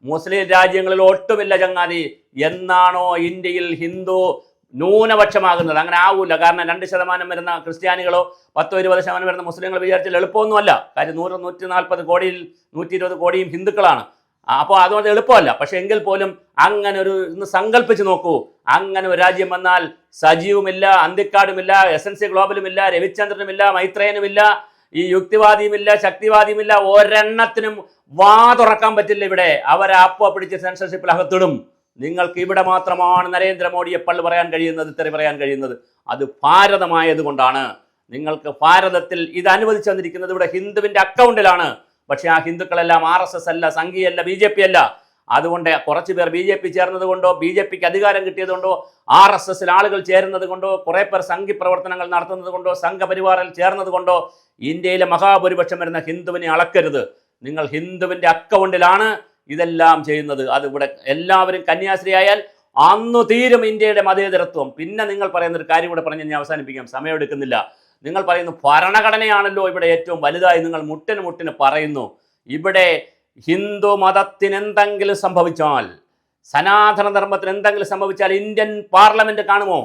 മുസ്ലിം രാജ്യങ്ങളിൽ ഒട്ടുമില്ല ചങ്ങാതി. എന്നാണോ ഇന്ത്യയിൽ ഹിന്ദു ന്യൂനപക്ഷമാകുന്നത്, അങ്ങനെ ആവൂല. കാരണം 2% വരുന്ന ക്രിസ്ത്യാനികളോ 10-20% വരുന്ന മുസ്ലിങ്ങൾ വിചാരിച്ചാൽ എളുപ്പമൊന്നുമല്ല. കാര്യം 100-140 കോടിയിൽ 120 കോടിയും ഹിന്ദുക്കളാണ്. അപ്പോൾ അതുകൊണ്ട് എളുപ്പമല്ല. പക്ഷെ എങ്കിൽ പോലും അങ്ങനെ ഒരു ഇന്ന് സങ്കല്പിച്ച് നോക്കൂ. അങ്ങനെ ഒരു രാജ്യം വന്നാൽ സജീവുമില്ല, അന്തിക്കാടുമില്ല, SNC ഗ്ലോബലുമില്ല, രവിചന്ദ്രനുമില്ല, മൈത്രേയനുമില്ല, ഈ യുക്തിവാദിയുമില്ല, ശക്തിവാദിയുമില്ല, ഒരെണ്ണത്തിനും വാ തുറക്കാൻ പറ്റില്ല ഇവിടെ. അവരെ അപ്പോ പിടിച്ച് സെൻസർഷിപ്പിൽ അകത്തിടും. നിങ്ങൾക്ക് ഇവിടെ മാത്രമാണ് നരേന്ദ്രമോദിയെ പള്ളി പറയാൻ കഴിയുന്നത്, തെറി പറയാൻ കഴിയുന്നത്. അത് ഭാരതമായതുകൊണ്ടാണ്. നിങ്ങൾക്ക് ഭാരതത്തിൽ ഇത് അനുവദിച്ചു തന്നിരിക്കുന്നത് ഇവിടെ ഹിന്ദുവിൻ്റെ അക്കൗണ്ടിലാണ്. പക്ഷേ ആ ഹിന്ദുക്കളെല്ലാം RSS അല്ല, സംഘിയല്ല, BJP അല്ല. അതുകൊണ്ട് കുറച്ച് പേർ BJP ചേർന്നത് കൊണ്ടോ, BJPക്ക് അധികാരം കിട്ടിയതുകൊണ്ടോ, RSSൽ ആളുകൾ ചേരുന്നത് കൊണ്ടോ, കുറേ പേർ സംഘി പ്രവർത്തനങ്ങൾ നടത്തുന്നത് കൊണ്ടോ, സംഘപരിവാറിൽ ചേർന്നത് കൊണ്ടോ ഇന്ത്യയിലെ മഹാഭൂരിപക്ഷം വരുന്ന ഹിന്ദുവിനെ അളക്കരുത്. നിങ്ങൾ ഹിന്ദുവിൻ്റെ അക്കൗണ്ടിലാണ് ഇതെല്ലാം ചെയ്യുന്നത്. അതിവിടെ എല്ലാവരും കന്യാസ്ത്രീ ആയാൽ അന്നു തീരും ഇന്ത്യയുടെ മതേതരത്വം. പിന്നെ നിങ്ങൾ പറയുന്നൊരു കാര്യം കൂടെ പറഞ്ഞ് ഞാൻ അവസാനിപ്പിക്കാം, സമയം എടുക്കുന്നില്ല. നിങ്ങൾ പറയുന്നു ഭരണഘടനയാണല്ലോ ഇവിടെ ഏറ്റവും വലുതായി. നിങ്ങൾ മുട്ടിന് പറയുന്നു. ഇവിടെ ഹിന്ദു മതത്തിന് എന്തെങ്കിലും സംഭവിച്ചാൽ, സനാതന ധർമ്മത്തിന് എന്തെങ്കിലും സംഭവിച്ചാൽ ഇന്ത്യൻ പാർലമെന്റ് കാണുമോ?